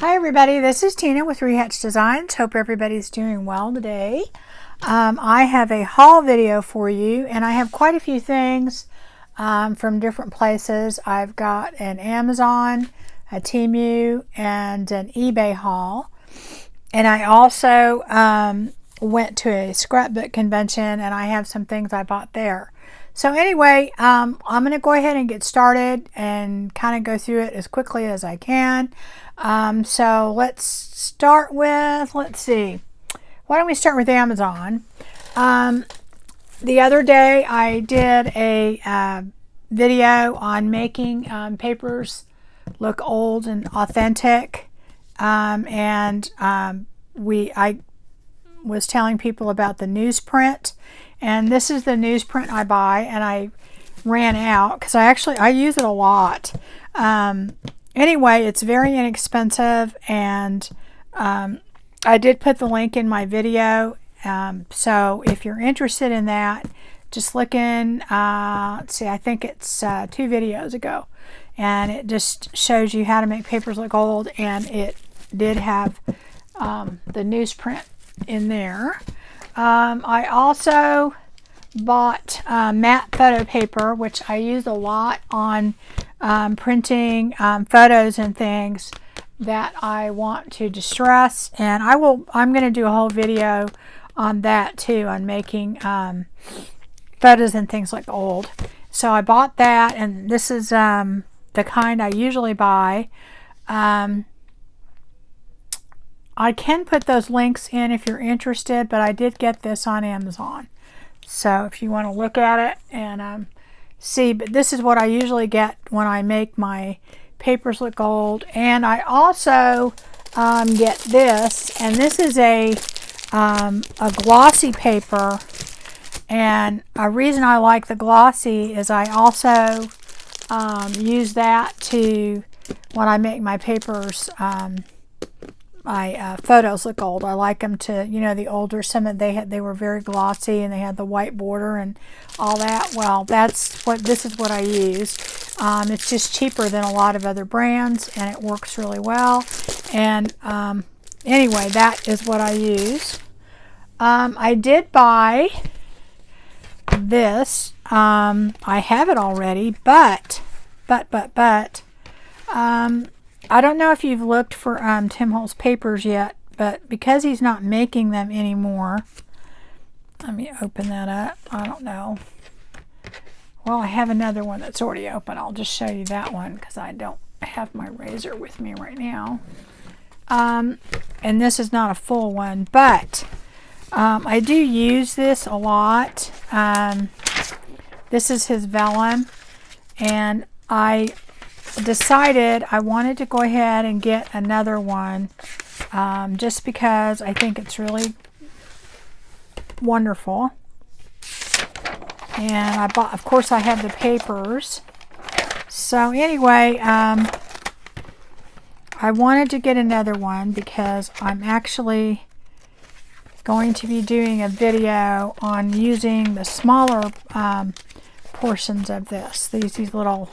Hi everybody, this is Tina with Rehatch Designs. Hope everybody's doing well today. I have a haul video for you, and I have quite a few things from different places. I've got an Amazon, a TEMU, and an eBay haul. And I also went to a scrapbook convention, and I have some things I bought there. So anyway, I'm going to go ahead and get started and kind of go through it as quickly as I can. So let's start with, let's see, why don't we start with Amazon? The other day I did a video on making papers look old and authentic, I was telling people about the newsprint, and this is the newsprint I buy, and I ran out because I use it a lot. Anyway, it's very inexpensive, and I did put the link in my video, so if you're interested in that, just look in, let's see, I think it's 2 videos ago, and it just shows you how to make papers look old, and it did have the newsprint in there. I also bought matte photo paper, which I use a lot on printing photos and things that I want to distress, and I'm going to do a whole video on that too, on making photos and things like old. So I bought that, and this is the kind I usually buy. I can put those links in if you're interested, but I did get this on Amazon. So if you want to look at it and see, but this is what I usually get when I make my papers look old. And I also get this, and this is a glossy paper. And a reason I like the glossy is I also use that to, when I make my papers, my photos look old. I like them to, you know, the older, they were very glossy, and they had the white border and all that. Well, this is what I use. It's just cheaper than a lot of other brands, and it works really well. And anyway, that is what I use. I did buy this. I have it already, but I don't know if you've looked for Tim Holtz papers yet, but because he's not making them anymore, let me open that up. I don't know. Well, I have another one that's already open. I'll just show you that one because I don't have my razor with me right now. And this is not a full one, but I do use this a lot. This is his vellum, and I decided I wanted to go ahead and get another one, just because I think it's really wonderful. And I bought, of course I have the papers. So anyway, I wanted to get another one because I'm actually going to be doing a video on using the smaller portions of this. These little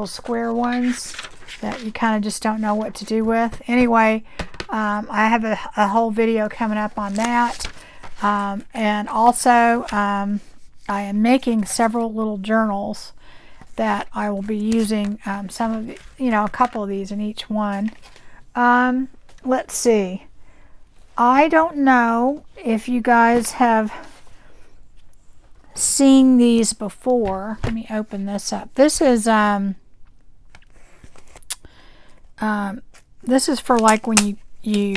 square ones that you kind of just don't know what to do with. Anyway, I have a whole video coming up on that. And also, I am making several little journals that I will be using, some of the, a couple of these in each one. Let's see. I don't know if you guys have seen these before. Let me open this up. This is for like when you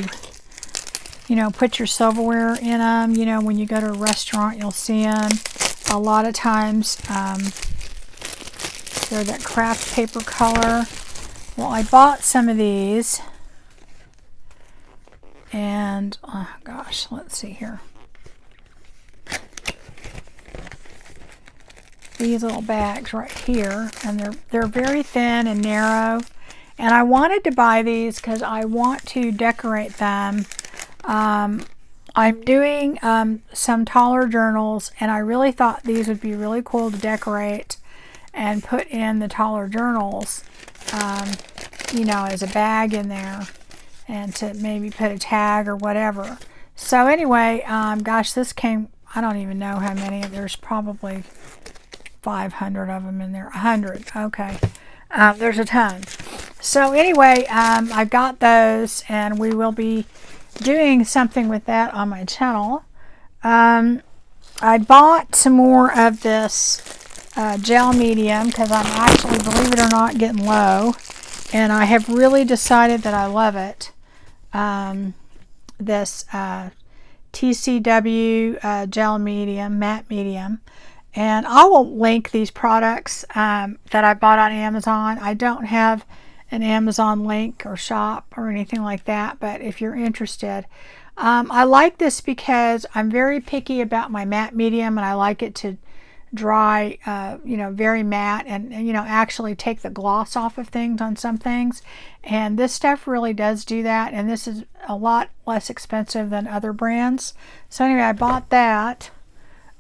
put your silverware in them. When you go to a restaurant, you'll see them. A lot of times they're that craft paper color. Well, I bought some of these, and oh gosh, let's see here. These little bags right here, and they're very thin and narrow, and I wanted to buy these because I want to decorate them. I'm doing some taller journals, and I really thought these would be really cool to decorate and put in the taller journals. you know, as a bag in there, and to maybe put a tag or whatever. So anyway, gosh, this came, I don't even know how many. There's probably 500 of them in there. 100. Okay. There's a ton. So anyway, I got those, and we will be doing something with that on my channel. I bought some more of this gel medium because I'm actually, believe it or not, getting low, and I have really decided that I love it. This TCW gel medium, matte medium, and I will link these products that I bought on Amazon. I don't have an Amazon link or shop or anything like that, but if you're interested, I like this because I'm very picky about my matte medium, and I like it to dry, you know, very matte, and you know, actually take the gloss off of things on some things, and this stuff really does do that, and this is a lot less expensive than other brands. So anyway, I bought that.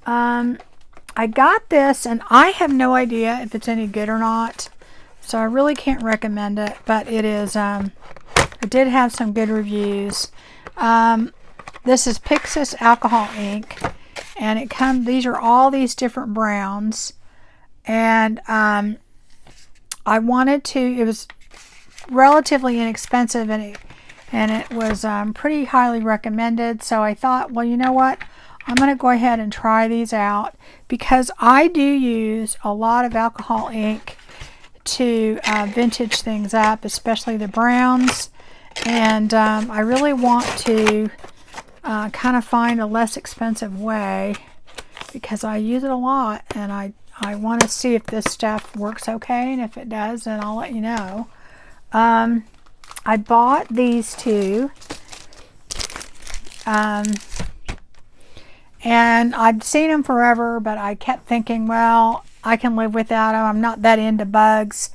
I got this, and I have no idea if it's any good or not, so I really can't recommend it, but it is, it did have some good reviews. This is Pixis alcohol ink, and it comes, these are all these different browns, and I wanted to, it was relatively inexpensive, and it was pretty highly recommended, so I thought, well, you know what, I'm going to go ahead and try these out, because I do use a lot of alcohol ink to vintage things up, especially the browns, and I really want to kind of find a less expensive way, because I use it a lot, and I want to see if this stuff works okay, and if it does, then I'll let you know. I bought these two, and I'd seen them forever, but I kept thinking, well, I can live without them. I'm not that into bugs.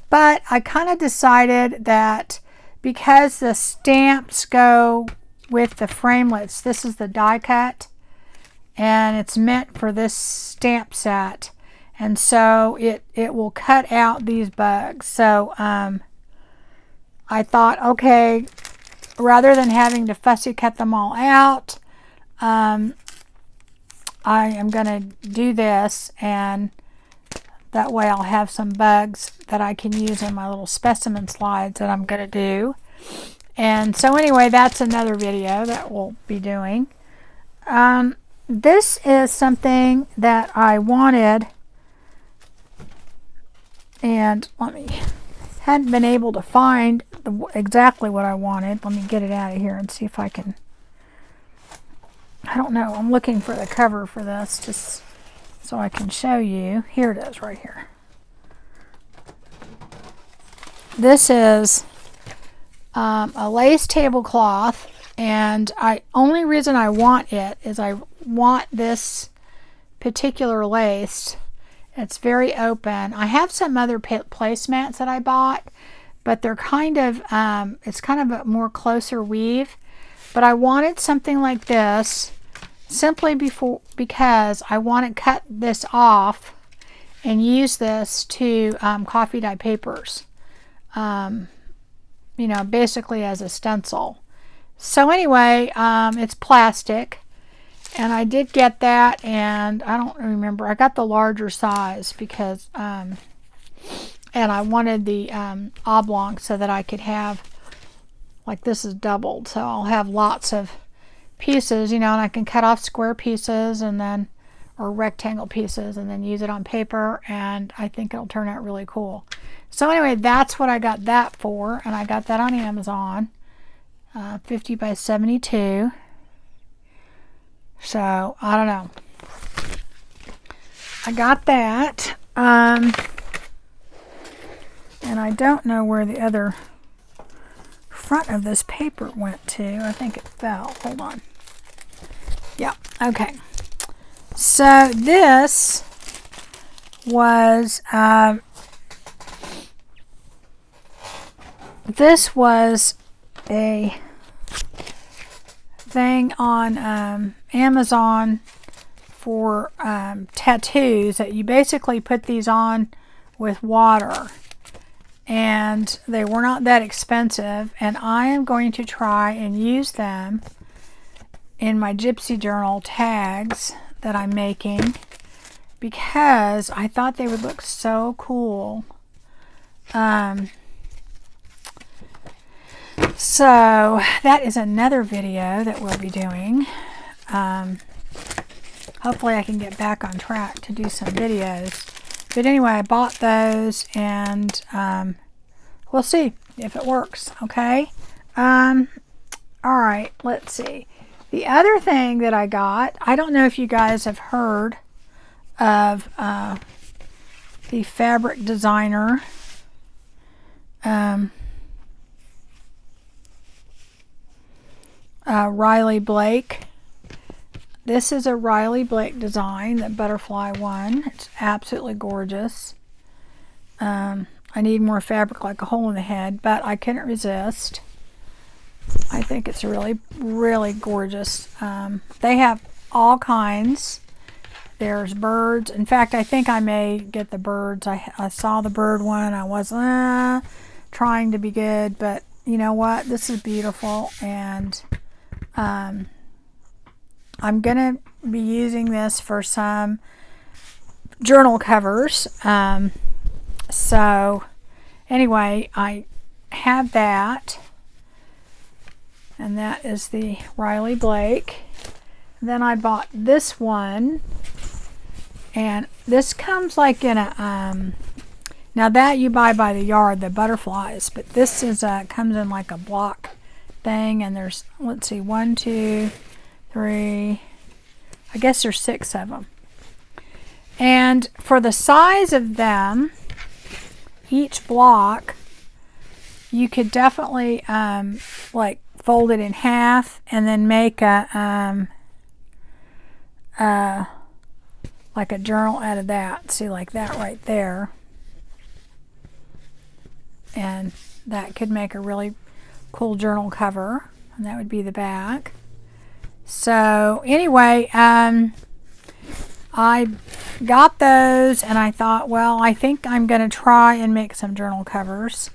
But I kind of decided that because the stamps go with the framelits, this is the die cut, and it's meant for this stamp set, and so it will cut out these bugs. So I thought, okay, rather than having to fussy cut them all out, I am going to do this, and that way I'll have some bugs that I can use in my little specimen slides that I'm going to do. And so anyway, that's another video that we'll be doing. This is something that I wanted, and hadn't been able to find exactly what I wanted. Let me get it out of here and see if I can. I don't know. I'm looking for the cover for this just so I can show you. Here it is right here. This is a lace tablecloth, and only reason I want it is I want this particular lace. It's very open. I have some other placemats that I bought, but they're kind of, it's kind of a more closer weave. But I wanted something like this simply because I want to cut this off and use this to coffee dye papers. You know, basically as a stencil. So anyway, it's plastic, and I did get that, and I don't remember, I got the larger size because and I wanted the oblong so that I could have, like, this is doubled, so I'll have lots of pieces, you know, and I can cut off square pieces and then, or rectangle pieces, and then use it on paper, and I think it'll turn out really cool. So anyway, that's what I got that for, and I got that on Amazon, 50 by 72. So I don't know. I got that, and I don't know where the other front of this paper went to. I think it fell. Hold on. Yeah. Okay. So this was a thing on Amazon for tattoos that you basically put these on with water, and they were not that expensive, and I am going to try and use them in my Gypsy Journal tags that I'm making because I thought they would look so cool. So that is another video that we'll be doing. Hopefully I can get back on track to do some videos. But anyway, I bought those, and we'll see if it works, okay? Alright, let's see. The other thing that I got, I don't know if you guys have heard of the fabric designer Riley Blake. This is a Riley Blake design, the butterfly one. It's absolutely gorgeous. I need more fabric like a hole in the head, but I couldn't resist. I think it's really, really gorgeous. They have all kinds. There's birds. In fact, I think I may get the birds. I saw the bird one. I was trying to be good, but you know what? This is beautiful, and I'm going to be using this for some journal covers. So anyway, I have that, and that is the Riley Blake. Then I bought this one, and this comes like in a now that you buy by the yard, the butterflies, but this is comes in like a block thing, and there's, let's see, 1, 2, 3, I guess there's 6 of them. And for the size of them, each block, you could definitely like fold it in half and then make a like a journal out of that. See, like that right there. And that could make a really cool journal cover, and that would be the back. So anyway, I got those, and I thought, well, I think I'm going to try and make some journal covers.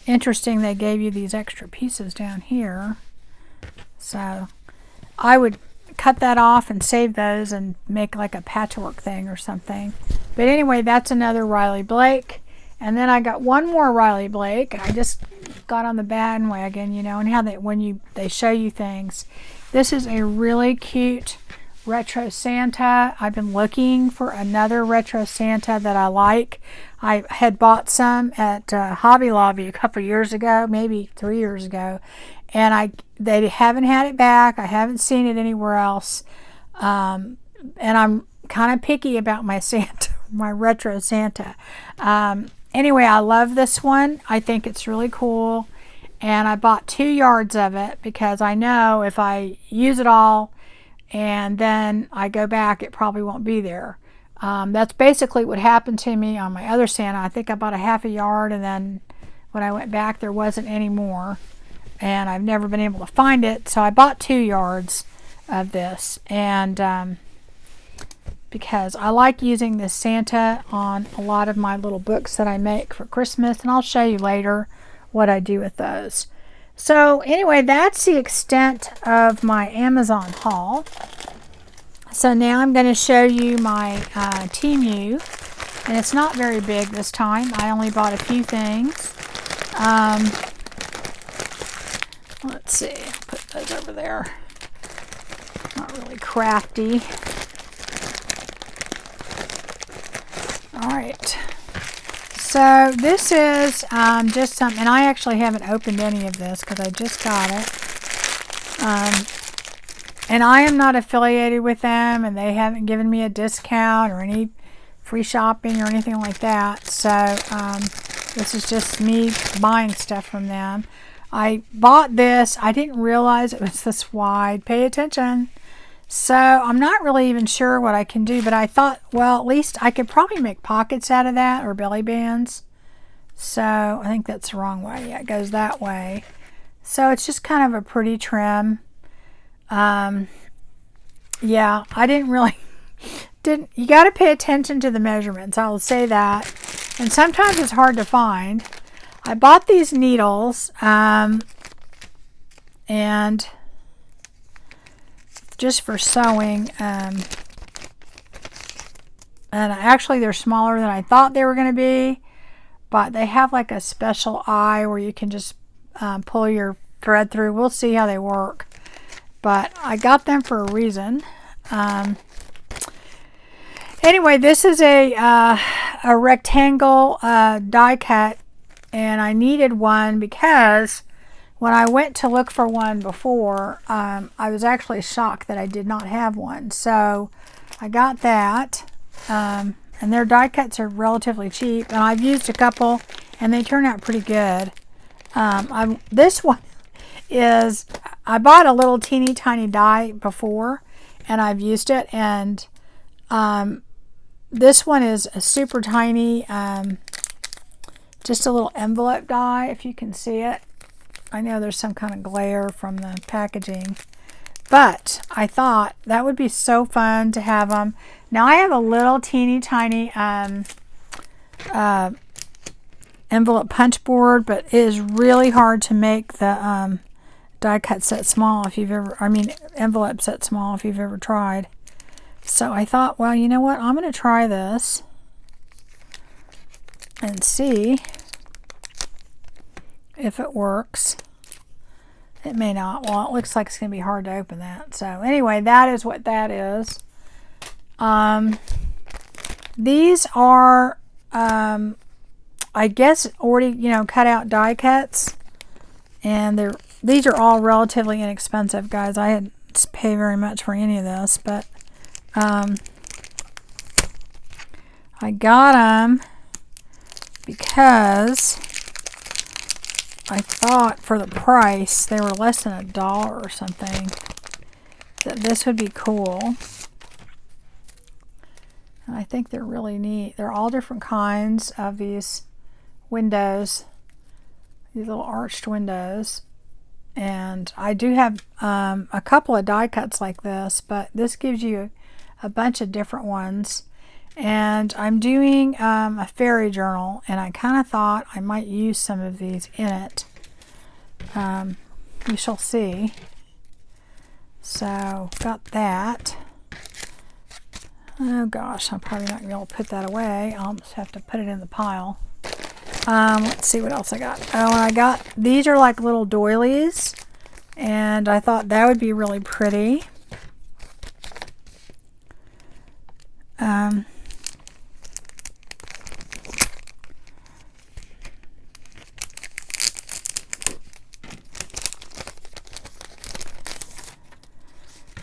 Interesting, they gave you these extra pieces down here. So I would cut that off and save those and make like a patchwork thing or something. But anyway, that's another Riley Blake. And then I got one more Riley Blake. I just got on the bandwagon, you know, and how they show you things. This is a really cute retro Santa. I've been looking for another retro Santa that I like. I had bought some at Hobby Lobby a couple years ago, maybe 3 years ago, and they haven't had it back. I haven't seen it anywhere else, and I'm kind of picky about my Santa, my retro Santa. Anyway, I love this one. I think it's really cool, and I bought 2 yards of it because I know if I use it all and then I go back, it probably won't be there. That's basically what happened to me on my other Santa. I think I bought a half a yard, and then when I went back, there wasn't any more, and I've never been able to find it. So I bought 2 yards of this, and because I like using this Santa on a lot of my little books that I make for Christmas, and I'll show you later what I do with those. So anyway, that's the extent of my Amazon haul. So now I'm going to show you my TEMU, and it's not very big this time. I only bought a few things. Let's see, I'll put those over there. Not really crafty. Alright, so this is just some, and I actually haven't opened any of this because I just got it. And I am not affiliated with them, and they haven't given me a discount or any free shopping or anything like that. So this is just me buying stuff from them. I bought this. I didn't realize it was this wide. Pay attention. So I'm not really even sure what I can do, but I thought, well, at least I could probably make pockets out of that, or belly bands. So I think that's the wrong way. Yeah, it goes that way. So it's just kind of a pretty trim. Yeah, I didn't really you got to pay attention to the measurements. I will say that. And sometimes it's hard to find. I bought these needles and just for sewing. And actually they're smaller than I thought they were going to be. But they have like a special eye where you can just pull your thread through. We'll see how they work. But I got them for a reason. Anyway, this is a rectangle die cut, and I needed one because when I went to look for one before, I was actually shocked that I did not have one. So I got that, and their die cuts are relatively cheap, and I've used a couple, and they turn out pretty good. This one is, I bought a little teeny tiny die before, and I've used it, and this one is a super tiny, just a little envelope die, if you can see it. I know there's some kind of glare from the packaging, but I thought that would be so fun to have them. Now I have a little teeny tiny envelope punch board, but it is really hard to make the die cut set small if you've ever, envelope set small if you've ever tried. So I thought, well, you know what? I'm going to try this and see if it works. It may not. Well, it looks like it's going to be hard to open that. So anyway, that is what that is. These are, I guess, already, cut out die cuts. And these are all relatively inexpensive, guys. I didn't pay very much for any of this, but I got them because I thought for the price, they were less than $1 or something, that this would be cool. And I think they're really neat. They're all different kinds of these windows, these little arched windows. And I do have a couple of die cuts like this, but this gives you a bunch of different ones. And I'm doing a fairy journal, and I kind of thought I might use some of these in it. You shall see. So got that. Oh gosh, I'm probably not going to be able to put that away. I'll just have to put it in the pile. Let's see what else I got. Oh, and I got, these are like little doilies, and I thought that would be really pretty.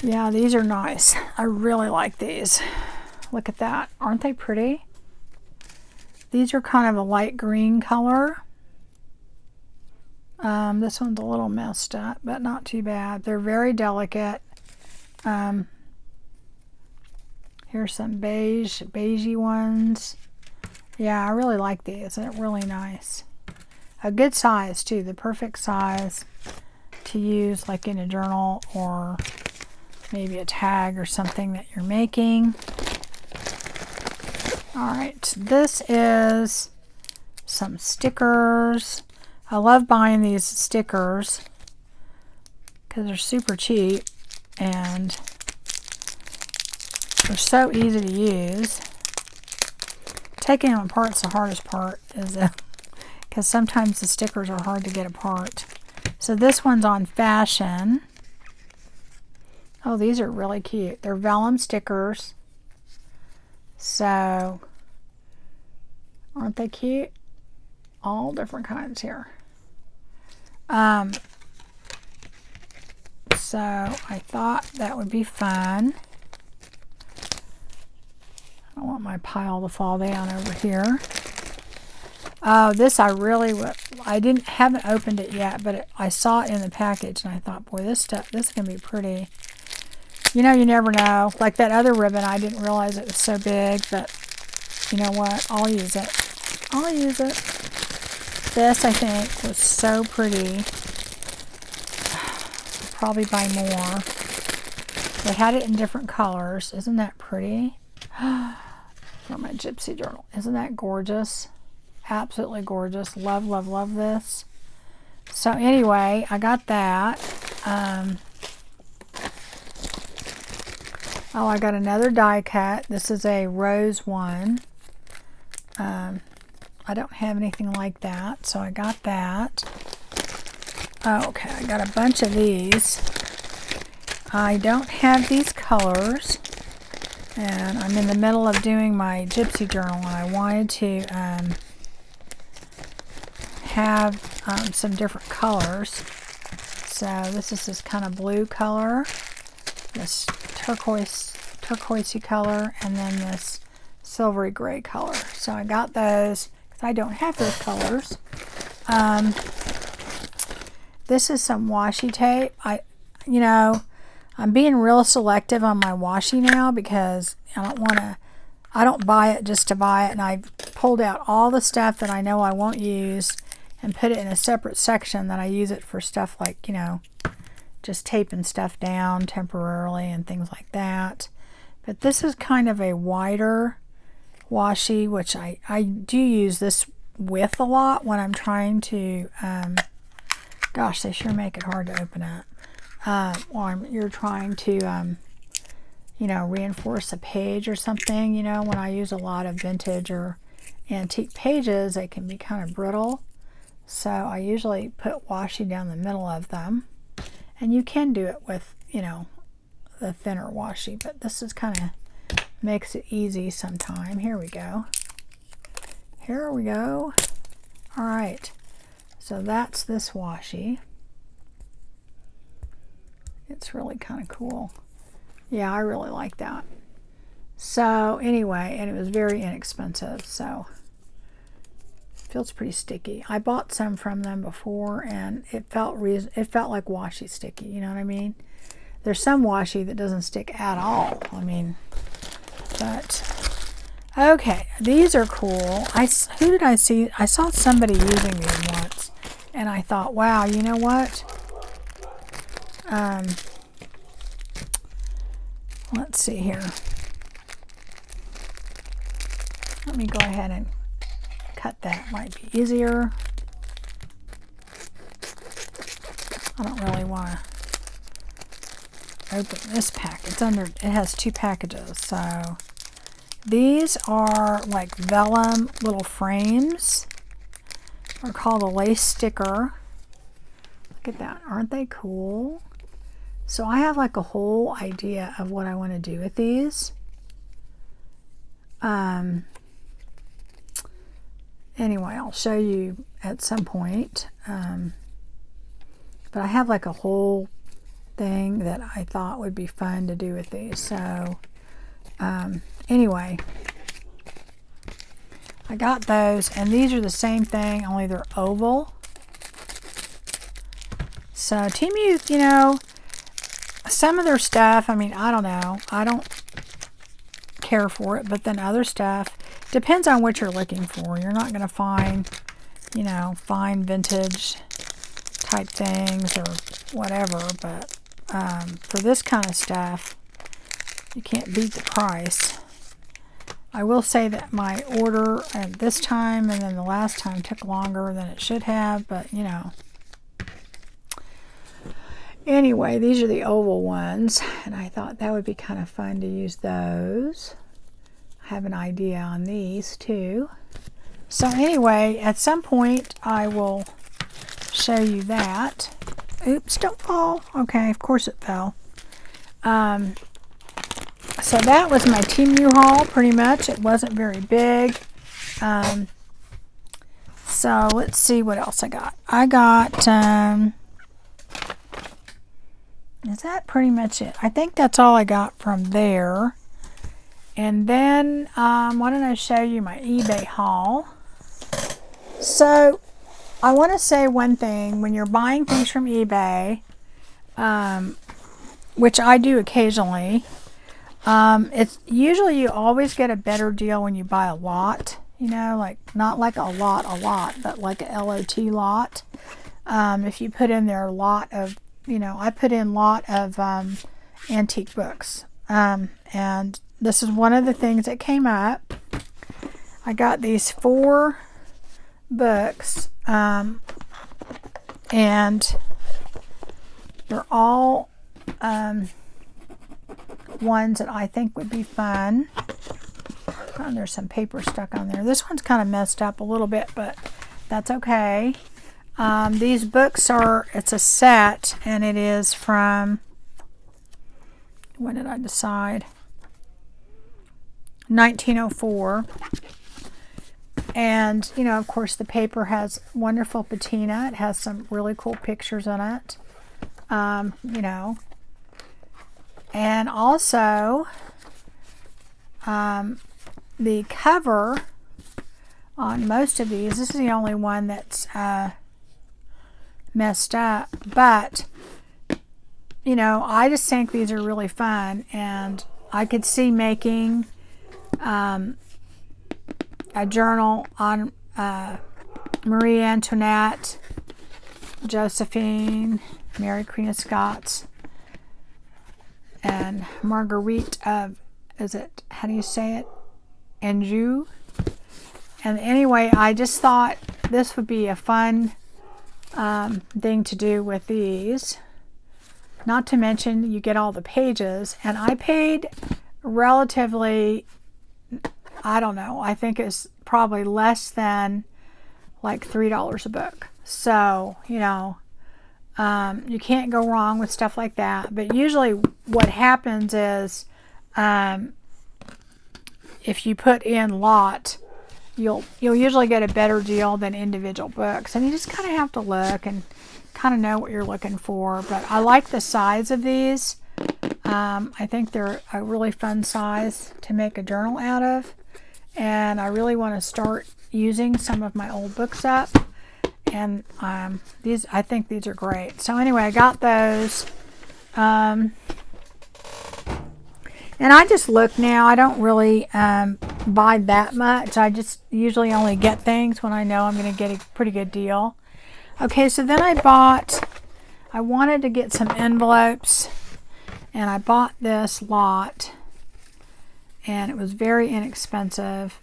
Yeah, these are nice. I really like these. Look at that. Aren't they pretty? These are kind of a light green color. This one's a little messed up, but not too bad. They're very delicate. Here's some beigey ones. Yeah, I really like these. They're really nice. A good size too, the perfect size to use like in a journal or maybe a tag or something that you're making. Alright, this is some stickers. I love buying these stickers because they're super cheap and they're so easy to use. Taking them apart is the hardest part, is because sometimes the stickers are hard to get apart. So this one's on fashion. Oh, these are really cute. They're vellum stickers. So, aren't they cute? All different kinds here. So I thought that would be fun. I don't want my pile to fall down over here. Oh, this I haven't opened it yet, but I saw it in the package and I thought, boy, this is gonna be pretty. You know, you never know. Like that other ribbon, I didn't realize it was so big, but you know what? I'll use it. I'll use it. This, I think, was so pretty. I'll probably buy more. They had it in different colors. Isn't that pretty? For my gypsy journal. Isn't that gorgeous? Absolutely gorgeous. Love, love, love this. So anyway, I got that. Oh, I got another die cut. This is a rose one. I don't have anything like that, so I got that. Oh, okay, I got a bunch of these. I don't have these colors, and I'm in the middle of doing my gypsy journal, and I wanted to have some different colors. So this is this kind of blue color, this turquoisey color, and then this silvery gray color. So I got those because I don't have those colors. This is some washi tape. I'm being real selective on my washi now because I don't buy it just to buy it, and I've pulled out all the stuff that I know I won't use and put it in a separate section that I use it for stuff like, just taping stuff down temporarily and things like that. But this is kind of a wider washi, which I do use this with a lot when I'm trying to, gosh, they sure make it hard to open up. Or you're trying to, reinforce a page or something. When I use a lot of vintage or antique pages, they can be kind of brittle. So I usually put washi down the middle of them. And you can do it with, the thinner washi, but this is kind of makes it easy sometime. Here we go. Here we go. All right. So that's this washi. It's really kind of cool. Yeah, I really like that. So anyway, and it was very inexpensive, so it feels pretty sticky. I bought some from them before, and it felt like washi sticky. You know what I mean? There's some washi that doesn't stick at all. But okay, these are cool. Who did I see? I saw somebody using these once, and I thought, wow, you know what? Let's see here. Let me go ahead and cut that. Might be easier. I don't really want to open this pack. It has two packages. So these are like vellum little frames. They're called a lace sticker. Look at that. Aren't they cool? So I have like a whole idea of what I want to do with these. Anyway, I'll show you at some point. But I have like a whole thing that I thought would be fun to do with these. So anyway, I got those, and these are the same thing, only they're oval. So TEMU, some of their stuff, I don't know. I don't care for it, but then other stuff, depends on what you're looking for. You're not going to find, fine vintage type things or whatever, but for this kind of stuff, you can't beat the price. I will say that my order at this time and then the last time took longer than it should have, but anyway, these are the oval ones, and I thought that would be kind of fun to use those. I have an idea on these too. So anyway, at some point I will show you that. Oops, don't fall. Okay, of course it fell. So that was my TEMU haul, pretty much. It wasn't very big. So let's see what else I got. I got, is that pretty much it? I think that's all I got from there. And then, why don't I show you my eBay haul? So, I want to say one thing. When you're buying things from eBay, which I do occasionally, it's usually you always get a better deal when you buy a lot. Like not like a lot, but like a LOT lot. If you put in there a lot of, I put in lot of antique books, and this is one of the things that came up. I got these 4 books, and they're all ones that I think would be fun. Oh, there's some paper stuck on there. This one's kind of messed up a little bit, but that's okay. These books are, it's a set, and it is from, when did I decide? 1904. And, you know, of course, the paper has wonderful patina. It has some really cool pictures in it, you know. And also, the cover on most of these, this is the only one that's messed up, but you know, I just think these are really fun, and I could see making a journal on Marie Antoinette, Josephine, Mary Queen of Scots, and Marguerite of, is it, how do you say it, Anjou? And anyway, I just thought this would be a fun thing to do with these. Not to mention you get all the pages, and I paid relatively, I don't know, I think it's probably less than like $3 a book. So, you know, you can't go wrong with stuff like that. But usually what happens is if you put in lot, you'll usually get a better deal than individual books, and you just kind of have to look and kind of know what you're looking for. But I like the size of these. I think they're a really fun size to make a journal out of, and I really want to start using some of my old books up, and these, I think these are great. So anyway, I got those, and I just look now. I don't really buy that much. I just usually only get things when I know I'm going to get a pretty good deal. Okay, so then I wanted to get some envelopes, and I bought this lot, and it was very inexpensive.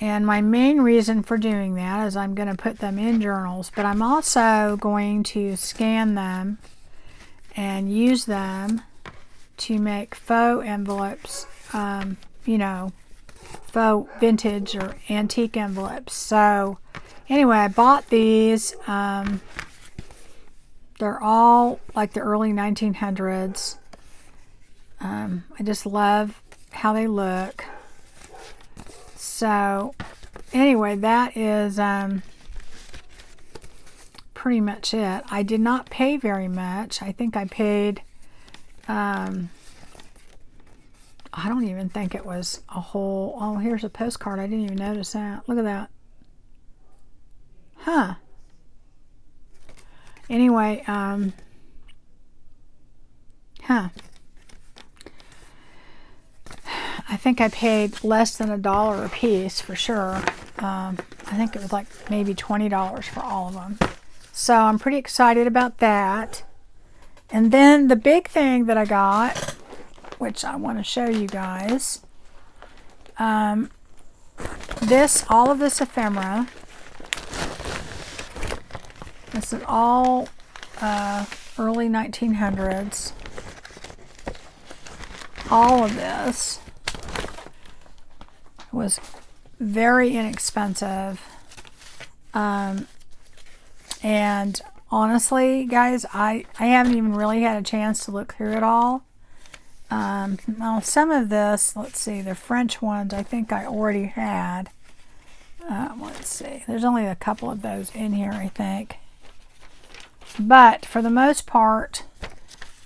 And my main reason for doing that is I'm going to put them in journals, but I'm also going to scan them and use them to make faux envelopes, you know, faux vintage or antique envelopes. So anyway, I bought these. They're all like the early 1900s. I just love how they look. So anyway, that is pretty much it. I did not pay very much. I think I paid, I don't even think it was a whole, oh, here's a postcard. I didn't even notice that. Look at that. Huh. Anyway, I think I paid less than $1 a piece for sure. I think it was like maybe $20 for all of them. So I'm pretty excited about that. And then the big thing that I got, which I want to show you guys, all of this ephemera. This is all early 1900s. All of this was very inexpensive. And honestly, guys, I haven't even really had a chance to look through it all. Well, some of this, let's see, the French ones I think I already had. Let's see, there's only a couple of those in here, I think. But for the most part,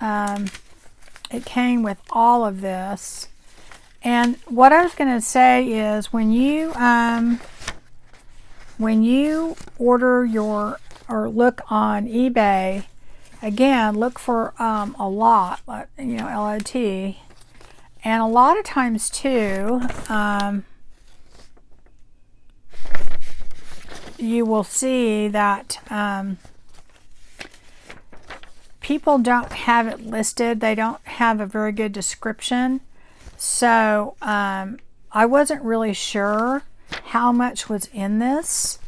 it came with all of this. And what I was going to say is when you order your, or look on eBay, again, look for a lot, you know, LOT. And a lot of times too, you will see that people don't have it listed. They don't have a very good description. So I wasn't really sure how much was in this.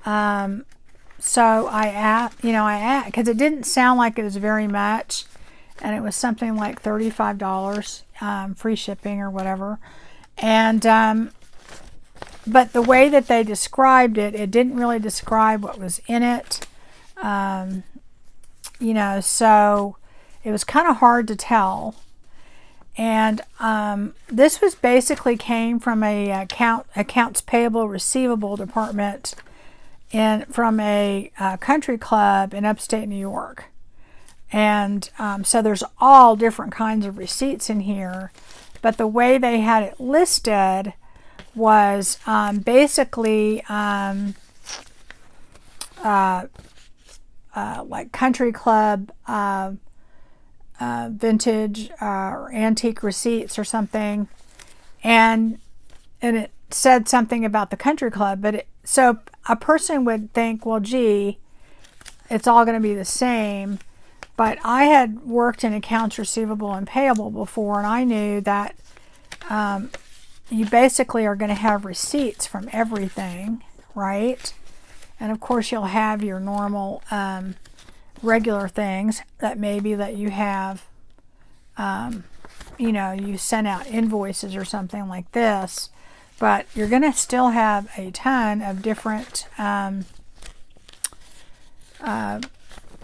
So I asked, because it didn't sound like it was very much, and it was something like $35, free shipping or whatever. And but the way that they described it, it didn't really describe what was in it. So it was kind of hard to tell. And this was basically came from a accounts payable receivable department from a country club in upstate New York. And so there's all different kinds of receipts in here, but the way they had it listed was basically like country club vintage or antique receipts or something, and it said something about the country club, but so a person would think, well, gee, it's all going to be the same. But I had worked in accounts receivable and payable before, and I knew that you basically are going to have receipts from everything, right? And of course you'll have your normal regular things that maybe that you have, you sent out invoices or something like this, but you're going to still have a ton of different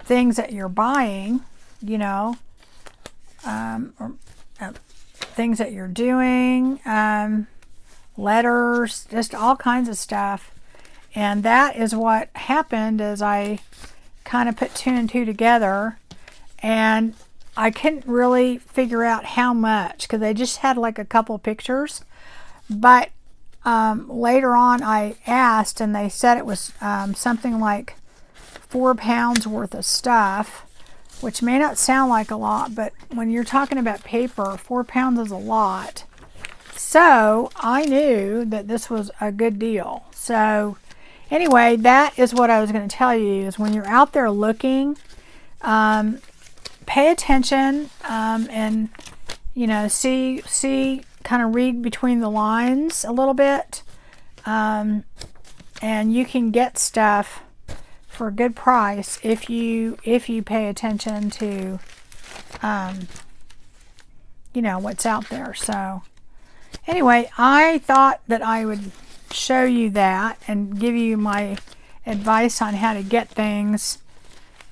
things that you're buying, or things that you're doing, letters, just all kinds of stuff. And that is what happened as I kind of put two and two together, and I couldn't really figure out how much because they just had like a couple pictures. But later on I asked, and they said it was something like 4 pounds worth of stuff, which may not sound like a lot, but when you're talking about paper, 4 pounds is a lot. So I knew that this was a good deal. So anyway, that is what I was going to tell you, is when you're out there looking, pay attention, and see, kind of read between the lines a little bit, and you can get stuff for a good price if you pay attention to what's out there. So anyway, I thought that I would show you that and give you my advice on how to get things,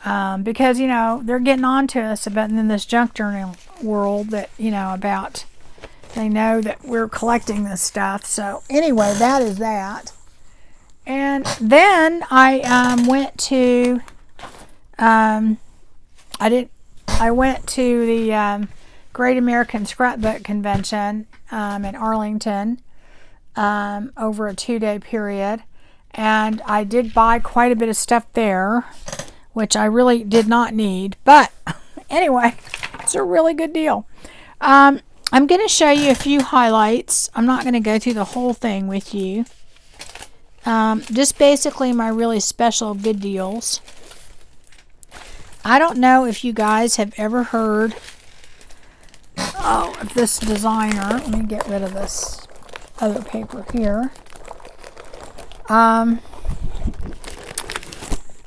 because they're getting on to us about in this junk journal world that about, they know that we're collecting this stuff. So anyway, that is that. And then I went to I went to the Great American Scrapbook Convention in Arlington over a 2-day period, and I did buy quite a bit of stuff there, which I really did not need, but anyway, it's a really good deal. I'm going to show you a few highlights. I'm not going to go through the whole thing with you. Just basically my really special good deals. I don't know if you guys have ever heard of this designer. Let me get rid of this other paper here.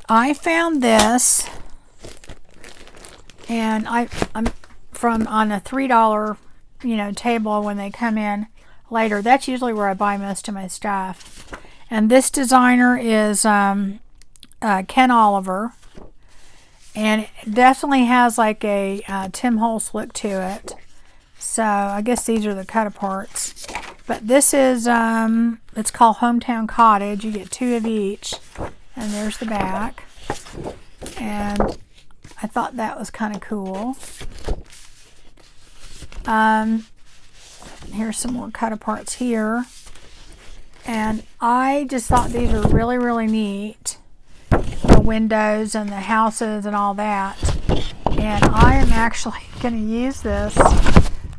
I found this, and I'm from on a $3 table when they come in later. That's usually where I buy most of my stuff. And this designer is Ken Oliver, and it definitely has like a Tim Holtz look to it. So I guess these are the cut aparts. But this is it's called Hometown Cottage. You get 2 of each, and there's the back. And I thought that was kind of cool. Here's some more cut aparts here. And I just thought these were really, really neat. The windows and the houses and all that. And I am actually going to use this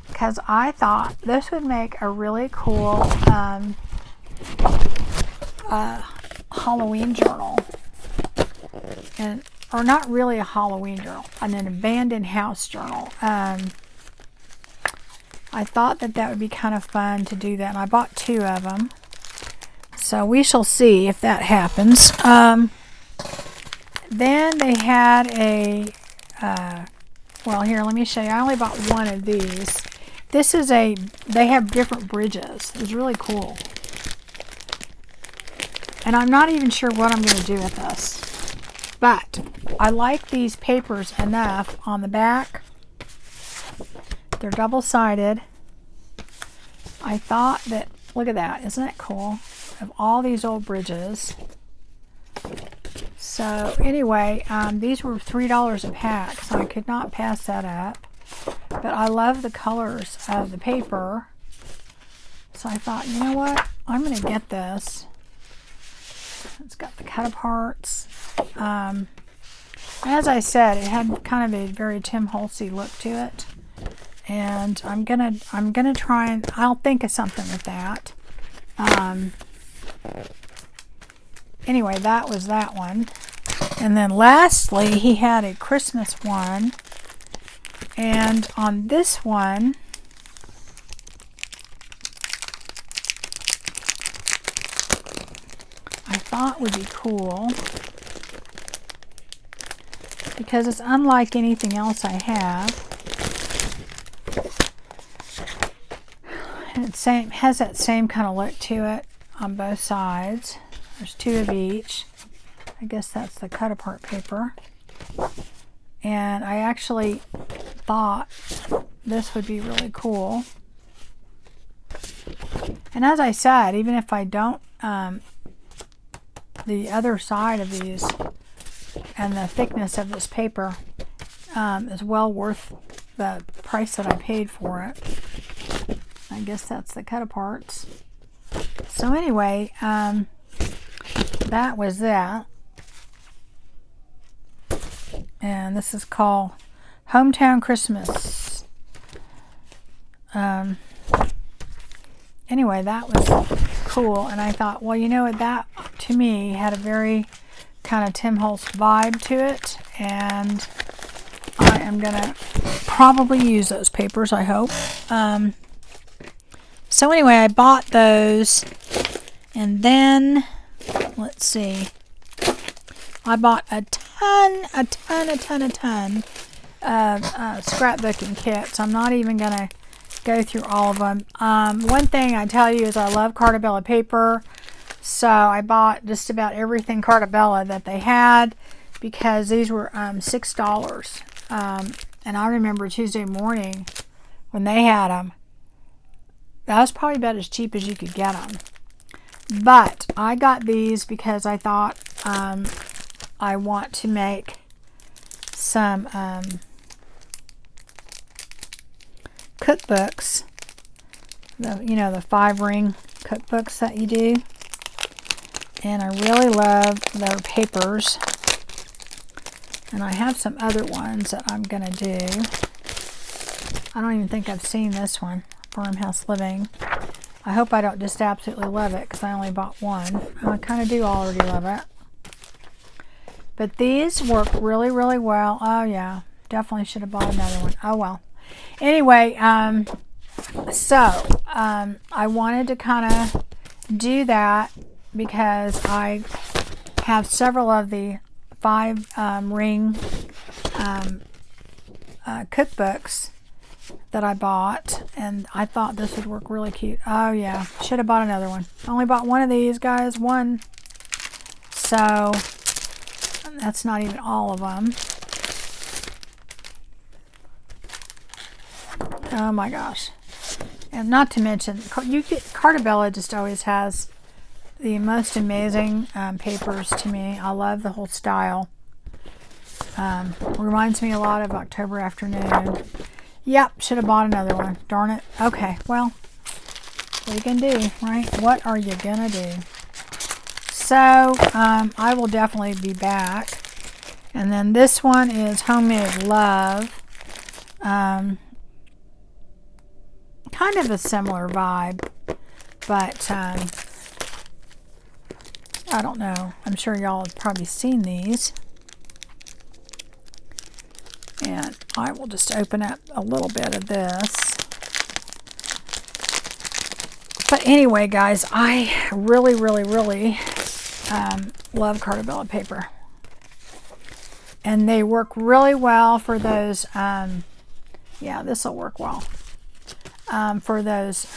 because I thought this would make a really cool Halloween journal. And or not really a Halloween journal, an abandoned house journal. I thought that that would be kind of fun to do that, and I bought 2 of them. So we shall see if that happens. Then they had a, well, here, let me show you. I only bought 1 of these. This is they have different bridges. It's really cool. And I'm not even sure what I'm going to do with this. But I like these papers enough on the back. They're double-sided. I thought that, look at that, isn't that cool? Of all these old bridges. So anyway, these were $3 a pack, so I could not pass that up. But I love the colors of the paper. So I thought, you know what? I'm going to get this. It's got the cut-aparts. As I said, it had kind of a very Tim Holtzy look to it. And I'm gonna try and I'll think of something with that. Anyway, that was that one. And then lastly, he had a Christmas one. And on this one, I thought would be cool because it's unlike anything else I have. And it has that same kind of look to it on both sides. There's 2 of each. I guess that's the cut-apart paper. And I actually thought this would be really cool. And as I said, even if I don't, the other side of these and the thickness of this paper is well worth the price that I paid for it. I guess that's the cut-aparts. So anyway, that was that. And this is called Hometown Christmas. Anyway, that was cool. And I thought, well, you know what, that to me had a very kind of Tim Holtz vibe to it. And I am going to probably use those papers, I hope. So anyway, I bought those. And then, let's see. I bought a ton of scrapbooking kits. I'm not even going to go through all of them. One thing I tell you is I love Cartabella paper. So I bought just about everything Cartabella that they had because these were $6. And I remember Tuesday morning when they had them. That was probably about as cheap as you could get them. But I got these because I thought I want to make some cookbooks. The 5-ring cookbooks that you do. And I really love their papers. And I have some other ones that I'm going to do. I don't even think I've seen this one, Farmhouse Living. I hope I don't just absolutely love it because I only bought one. I kind of do already love it. But these work really, really well. Oh, yeah. Definitely should have bought another one. Oh, well. Anyway, I wanted to kind of do that because I have several of the 5-ring cookbooks that I bought, and I thought this would work really cute. Oh yeah, should have bought another one. Only bought one of these, guys, one. So that's not even all of them. Oh my gosh. And not to mention, Cartabella just always has the most amazing papers to me. I love the whole style. Reminds me a lot of October Afternoon. Yep, should have bought another one. Darn it. Okay, well, what are you going to do, right? What are you going to do? So, I will definitely be back. And then this one is Homemade Love. Kind of a similar vibe, but I don't know. I'm sure y'all have probably seen these. I will just open up a little bit of this. But anyway, guys, I really, really, really love Cartabella paper. And they work really well for those, yeah, this will work well, for those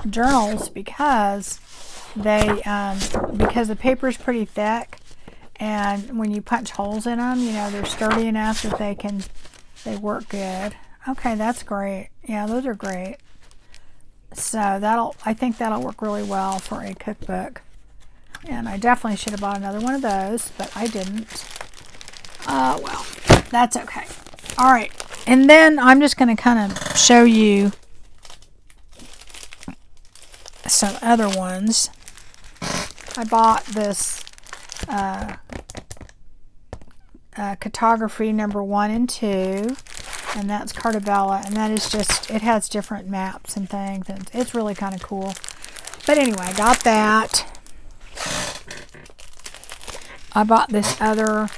journals because because the paper is pretty thick, and when you punch holes in them, you know, they're sturdy enough that they work good. Okay, that's great. Yeah, those are great. So I think that'll work really well for a cookbook. And I definitely should have bought another one of those, but I didn't. Well, that's okay. All right, and then I'm just going to kind of show you some other ones. I bought this Cartography number 1 and 2, and that's Cartabella, and that is just, it has different maps and things, and it's really kind of cool. But anyway, I got that. I bought this other,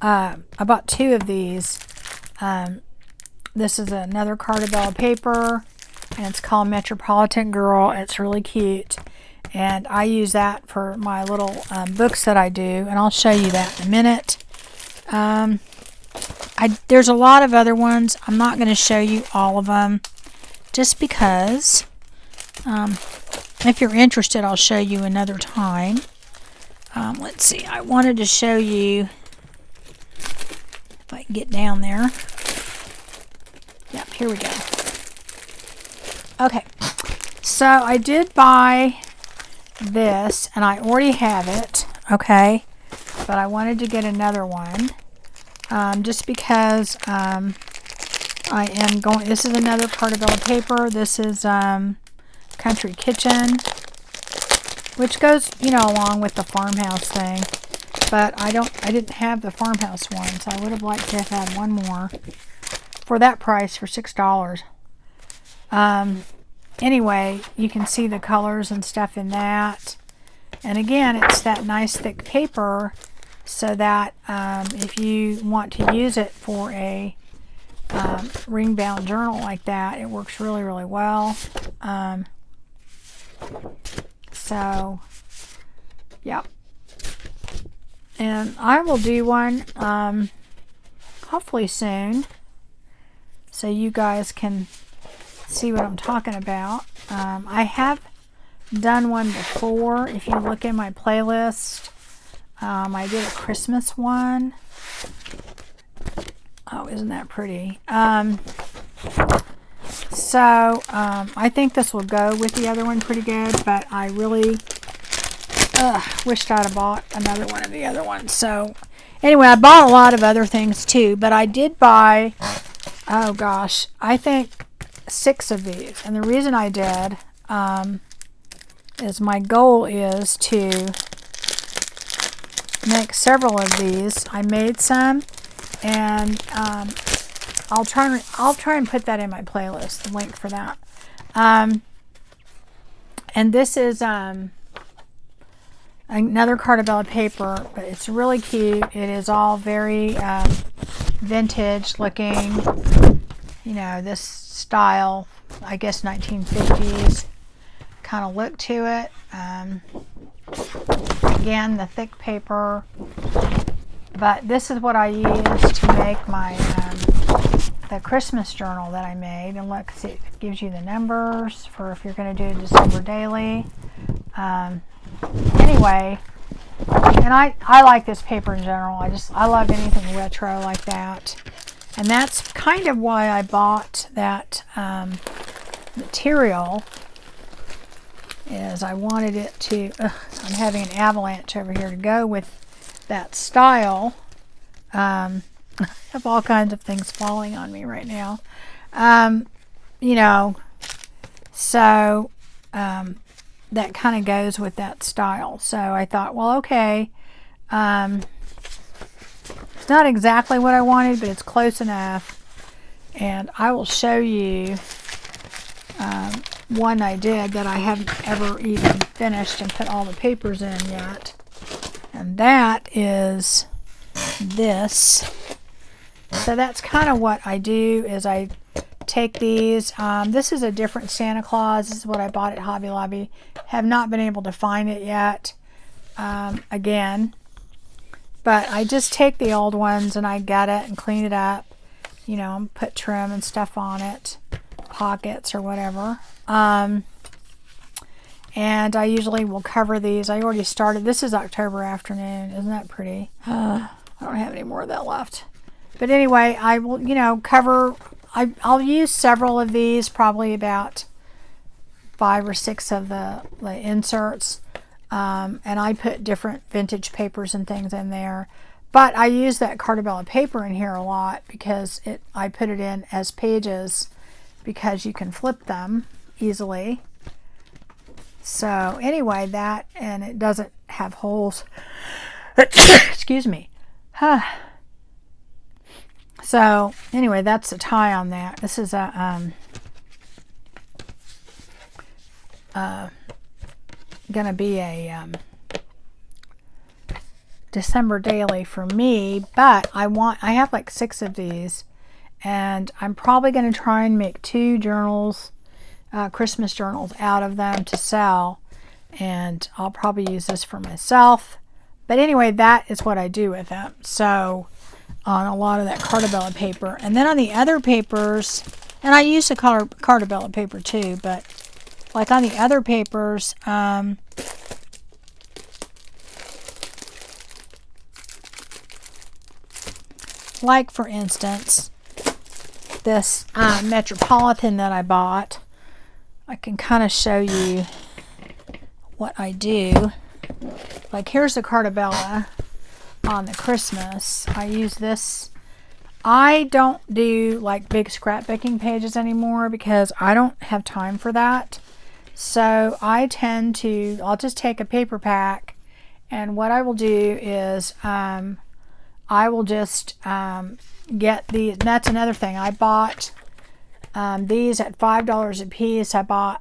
I bought 2 of these. This is another Cartabella paper, and it's called Metropolitan Girl. It's really cute, and I use that for my little books that I do, and I'll show you that in a minute. There's a lot of other ones. I'm not going to show you all of them, just because if you're interested, I'll show you another time. Let's see, I wanted to show you, if I can get down there. Yep, here we go. Okay, so I did buy this, and I already have it, okay, but I wanted to get another one, just because I am going, this is another Cartabella paper. This is Country Kitchen, which goes, you know, along with the farmhouse thing, but I didn't have the farmhouse one, so I would have liked to have had one more for that price, for $6. Anyway, you can see the colors and stuff in that, and again, it's that nice thick paper, so that if you want to use it for a ring bound journal like that, it works really, really well. So, yep. And I will do one hopefully soon, so you guys can see what I'm talking about. I have done one before. If you look in my playlist, I did a Christmas one. Oh, isn't that pretty? So I think this will go with the other one pretty good, but I really wished I'd have bought another one of the other ones. So anyway, I bought a lot of other things too, but I did buy, oh gosh, I think 6 of these. And the reason I did is my goal is to make several of these. I made some, and I'll try and put that in my playlist, the link for that. And this is another Cartabella paper, but it's really cute. It is all very vintage looking, you know, this style, I guess 1950s kind of look to it. Again, the thick paper, but this is what I used to make my the Christmas journal that I made. And look, see, it gives you the numbers for if you're going to do a December daily. Anyway, and I like this paper in general. I love anything retro like that, and that's kind of why I bought that material. Is I wanted it to, I'm having an avalanche over here, to go with that style. I have all kinds of things falling on me right now. You know, so that kind of goes with that style. So I thought, well, okay, it's not exactly what I wanted, but it's close enough. And I will show you one I did that I haven't ever even finished and put all the papers in yet, and that is this. So that's kind of what I do, is I take these. This is a different Santa Claus. This is what I bought at Hobby Lobby. Have not been able to find it yet, again. But I just take the old ones and I gut it and clean it up. You know, put trim and stuff on it. Pockets or whatever. And I usually will cover these. I already started. This is October afternoon. Isn't that pretty? I don't have any more of that left. But anyway, I will, you know, cover. I'll use several of these, probably about 5 or 6 of the inserts. And I put different vintage papers and things in there. But I use that Cartabella paper in here a lot because I put it in as pages because you can flip them easily. So anyway, that, and it doesn't have holes. Excuse me. So anyway, that's the tie on that. This is a gonna be a December daily for me, but I have like 6 of these, and I'm probably going to try and make 2 journals, Christmas journals out of them to sell, and I'll probably use this for myself. But anyway, that is what I do with them. So on a lot of that Cartabella paper, and then on the other papers, and I use the Cartabella paper too, but like on the other papers, like for instance, this Metropolitan that I bought, I can kind of show you what I do. Like here's the Cartabella on the Christmas. I use this. I don't do like big scrapbooking pages anymore because I don't have time for that. So I tend to, I'll just take a paper pack, and what I will do is I will just get these. That's another thing. I bought these at $5 a piece. I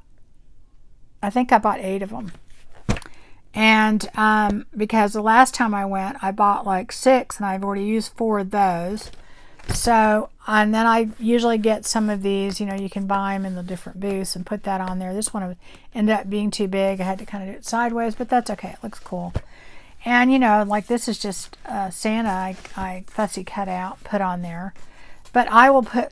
think I bought 8 of them. And because the last time I went, I bought like 6, and I've already used 4 of those. So, and then I usually get some of these, you know, you can buy them in the different booths and put that on there. This one ended up being too big. I had to kind of do it sideways, but that's okay. It looks cool. And, you know, like this is just Santa I fussy cut out, put on there. But I will put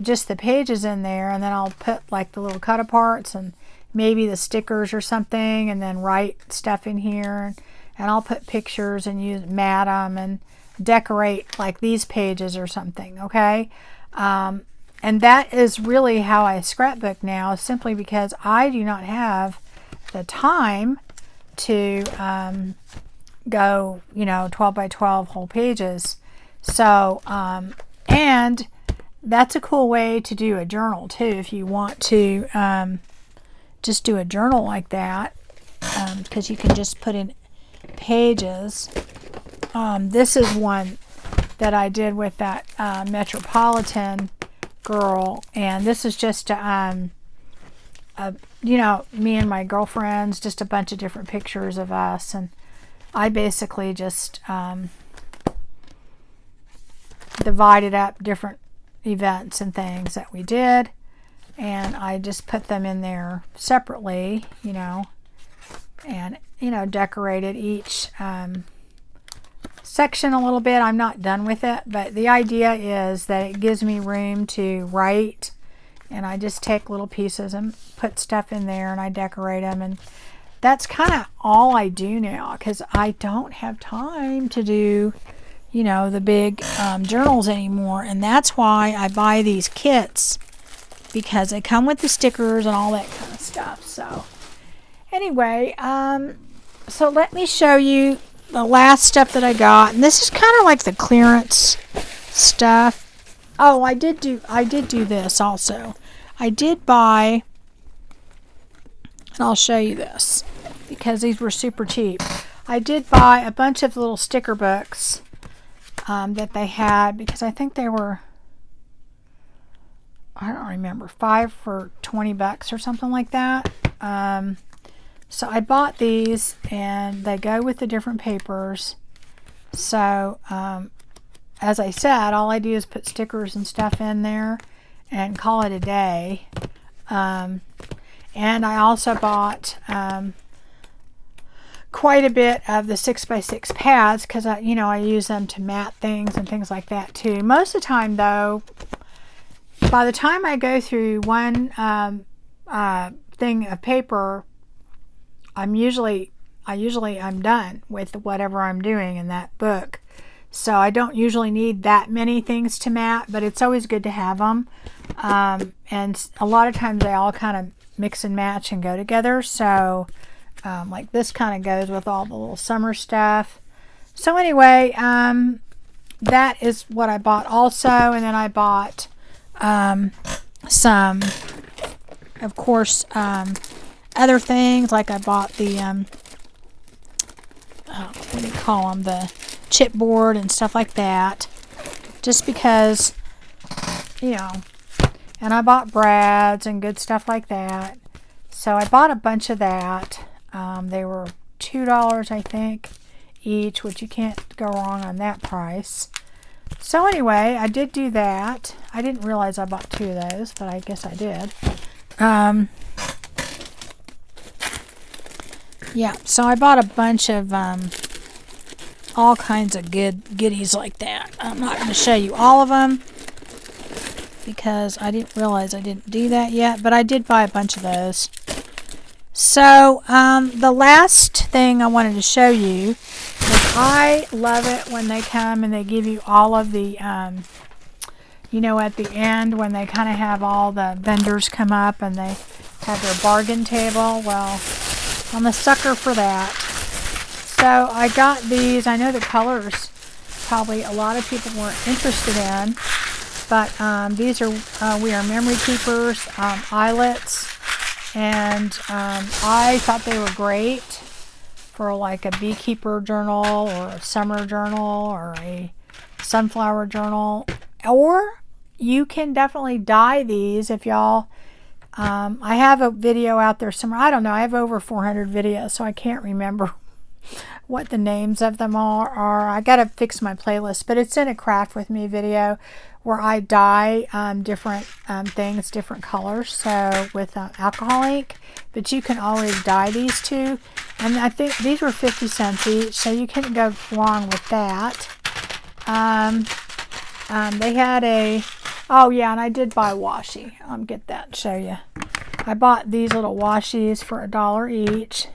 just the pages in there, and then I'll put like the little cut aparts and maybe the stickers or something, and then write stuff in here. And I'll put pictures and mat them and decorate like these pages or something, okay? And that is really how I scrapbook now, simply because I do not have the time to go, you know, 12 by 12 whole pages. So, and that's a cool way to do a journal too, if you want to just do a journal like that, because you can just put in pages. This is one that I did with that Metropolitan girl, and this is just you know, me and my girlfriends, just a bunch of different pictures of us, and I basically just divided up different events and things that we did, and I just put them in there separately, you know, and, you know, decorated each section a little bit. I'm not done with it, but the idea is that it gives me room to write, and I just take little pieces and put stuff in there, and I decorate them, and that's kind of all I do now, because I don't have time to do, you know, the big journals anymore. And that's why I buy these kits, because they come with the stickers and all that kind of stuff. So anyway, so let me show you the last stuff that I got, and this is kind of like the clearance stuff. Oh, I did do this also. I did buy, and I'll show you this because these were super cheap. I did buy a bunch of little sticker books that they had, because I think they were, I don't remember, 5 for $20 or something like that. So I bought these, and they go with the different papers. So as I said, all I do is put stickers and stuff in there and call it a day. And I also bought quite a bit of the 6x6 pads because I use them to mat things and things like that too. Most of the time though, by the time I go through one thing of paper, I'm usually done with whatever I'm doing in that book. So I don't usually need that many things to mat, but it's always good to have them. And a lot of times they all kind of mix and match and go together. So like this kind of goes with all the little summer stuff. So anyway, that is what I bought also. And then I bought some, of course, other things. Like I bought the, what do you call them? The chipboard and stuff like that. Just because, and I bought brads and good stuff like that. So I bought a bunch of that. They were $2, I think, each, which you can't go wrong on that price. So anyway, I did do that. I didn't realize I bought 2 of those, but I guess I did. Yeah, so I bought a bunch of all kinds of goodies like that. I'm not going to show you all of them because I didn't realize I didn't do that yet, but I did buy a bunch of those. So the last thing I wanted to show you is I love it when they come and they give you all of the, at the end when they kind of have all the vendors come up and they have their bargain table. Well, I'm a sucker for that. So I got these. I know the colors probably a lot of people weren't interested in, but these are We Are Memory Keepers eyelets. And I thought they were great for like a beekeeper journal or a summer journal or a sunflower journal. Or you can definitely dye these if y'all, I have a video out there somewhere. I don't know. I have over 400 videos, so I can't remember what the names of them are. I got to fix my playlist, but it's in a Craft With Me video where I dye different things, different colors, so with alcohol ink. But you can always dye these too. And I think these were 50 cents each, so you couldn't go wrong with that. They had a, oh yeah, and I did buy washi. Get that and show you. I bought these little washies for $1 each.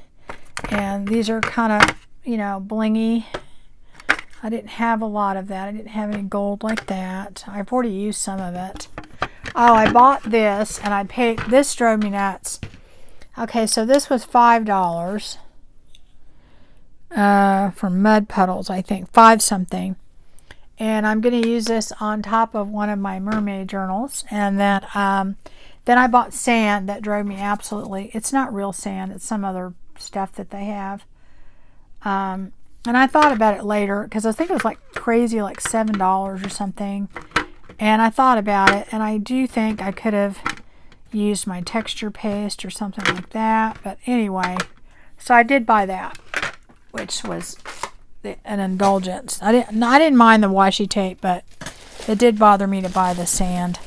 And these are kind of, blingy. I didn't have a lot of that. I didn't have any gold like that. I've already used some of it. Oh, I bought this and I paid, this drove me nuts. Okay, so this was $5 for mud puddles, I think. 5 something. And I'm going to use this on top of one of my mermaid journals. And then I bought sand that drove me absolutely. It's not real sand. It's some other stuff that they have. And I thought about it later because I think it was like crazy, like $7 or something. And I thought about it, and I do think I could have used my texture paste or something like that. But anyway, so I did buy that, which was an indulgence. I didn't mind the washi tape, but it did bother me to buy the sand.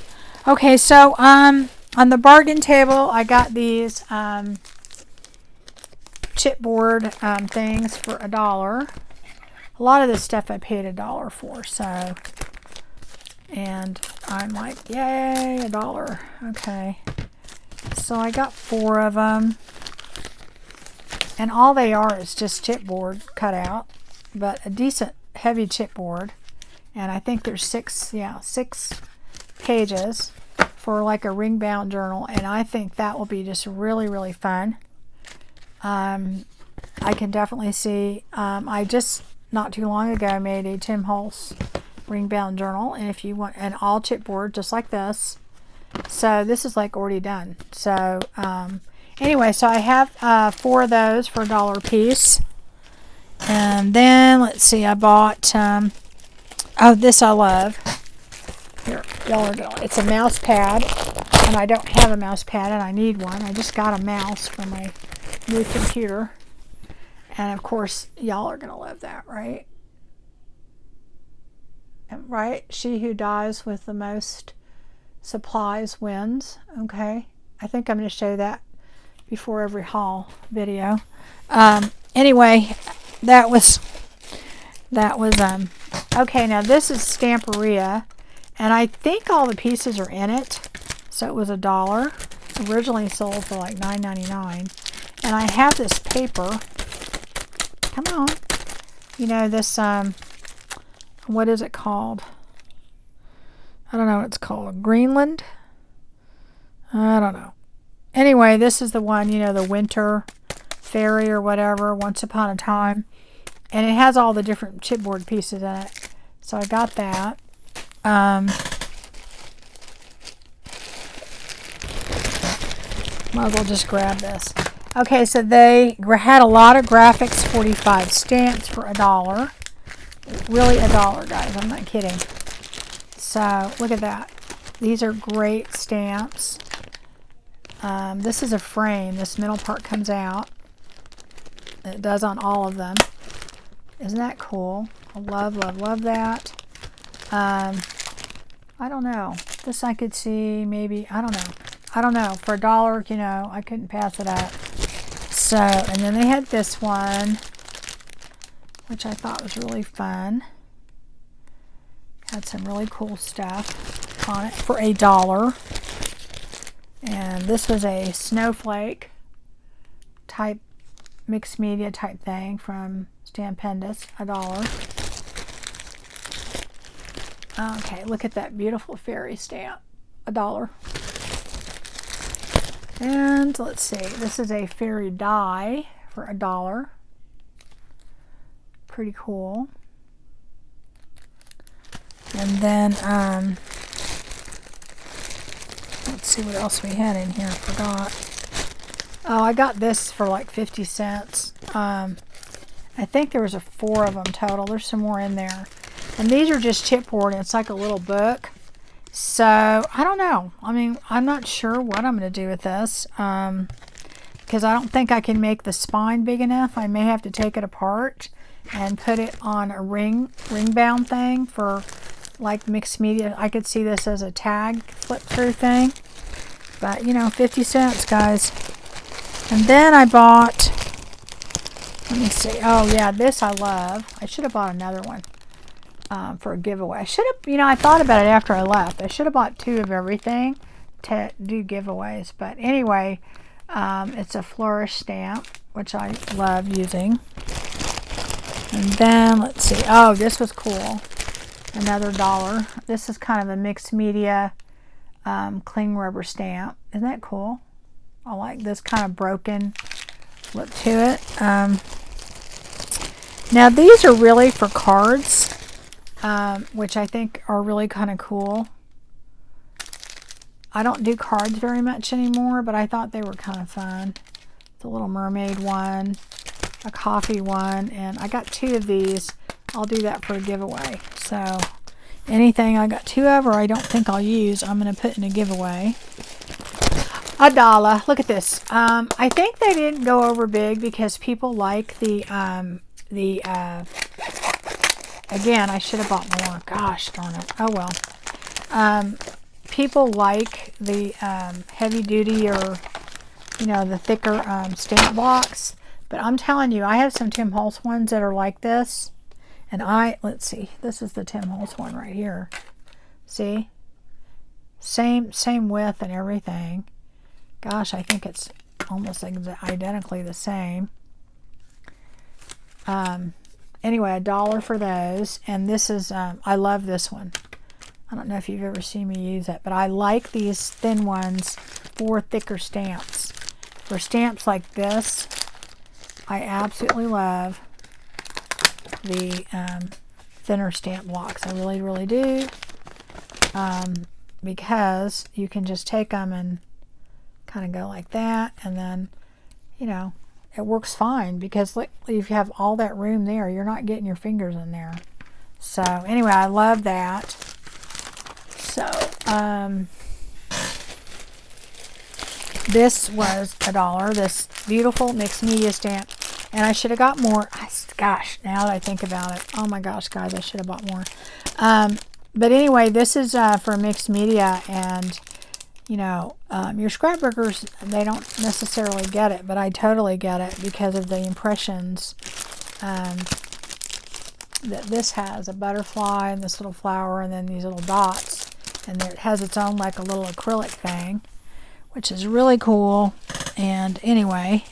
Okay, so on the bargain table, I got these chipboard things for $1. A lot of this stuff I paid $1 for, so, and I'm like, yay, $1. Okay, so I got 4 of them, and all they are is just chipboard cut out, but a decent heavy chipboard, and I think there's 6 pages for like a ring bound journal, and I think that will be just really, really fun. I can definitely see, I just not too long ago made a Tim Holtz ring bound journal, and if you want an all chipboard just like this, so this is like already done. So anyway, so I have 4 of those for $1 a piece. And then let's see, I bought oh, this I love. Here, y'all are going, it's a mouse pad, and I don't have a mouse pad and I need one. I just got a mouse for my new computer, and of course y'all are gonna love that, right? right? She who dies with the most supplies wins. Okay. I think I'm going to show that before every haul video. Anyway, that was okay. Now this is Stamperia, and I think all the pieces are in it. So it was $1. Originally sold for like $9.99, and I have this paper. Come on, you know this what is it called? I don't know what it's called. Greenland? I don't know. Anyway, this is the one, you know, the Winter Fairy or whatever, Once Upon a Time. And it has all the different chipboard pieces in it. So I got that. Might as well just grab this. Okay, so they had a lot of graphics, 45 stamps for $1. Really $1, guys. I'm not kidding. So look at that. These are great stamps. This is a frame. This middle part comes out. It does on all of them. Isn't that cool? I love, love, love that. I don't know. This I could see maybe, I don't know. I don't know. For $1, you know, I couldn't pass it up. So, and then they had this one, which I thought was really fun. Had some really cool stuff on it for $1. And this was a snowflake type, mixed media type thing from Stampendous, $1. Okay, look at that beautiful fairy stamp, $1. And let's see, this is a fairy die for $1. Pretty cool. And then, let's see what else we had in here. I forgot. Oh, I got this for like 50 cents. I think there was 4 of them total. There's some more in there. And these are just chipboard, and it's like a little book. So, I don't know. I mean, I'm not sure what I'm going to do with this. Because I don't think I can make the spine big enough. I may have to take it apart and put it on a ring bound thing for like mixed media. I could see this as a tag flip through thing. But, you know, 50 cents, guys. And then I bought, let me see. Oh, yeah, this I love. I should have bought another one for a giveaway. I should have, you know, I thought about it after I left. I should have bought 2 of everything to do giveaways. But anyway, it's a flourish stamp, which I love using. And then, let's see. Oh, this was cool. Another $1. This is kind of a mixed media cling rubber stamp. Isn't that cool? I like this kind of broken look to it. Now these are really for cards, which I think are really kind of cool. I don't do cards very much anymore, but I thought they were kind of fun. The Little Mermaid one, a coffee one, and I got 2 of these. I'll do that for a giveaway. So anything I got 2 of or I don't think I'll use, I'm going to put in a giveaway. $1. Look at this. I think they didn't go over big because people like the again, I should have bought more. Gosh darn it. Oh well. People like the heavy duty or, you know, the thicker stamp blocks. But I'm telling you, I have some Tim Holtz ones that are like this. And let's see, this is the Tim Holtz one right here. See? Same width and everything. Gosh, I think it's almost identically the same. Anyway, $1 for those. And this is, I love this one. I don't know if you've ever seen me use it, but I like these thin ones for thicker stamps. For stamps like this, I absolutely love the thinner stamp blocks. I really, really do. Because you can just take them and kind of go like that, and then, you know, it works fine because look, if you have all that room there, you're not getting your fingers in there. So anyway, I love that. So this was $1. This beautiful mixed media stamp And I should have got more. Gosh, now that I think about it. Oh my gosh, guys, I should have bought more. But anyway, this is for mixed media, and you know, your scrapbookers, they don't necessarily get it, but I totally get it because of the impressions that this has. A butterfly and this little flower and then these little dots. And there, it has its own like a little acrylic thing, which is really cool. And anyway,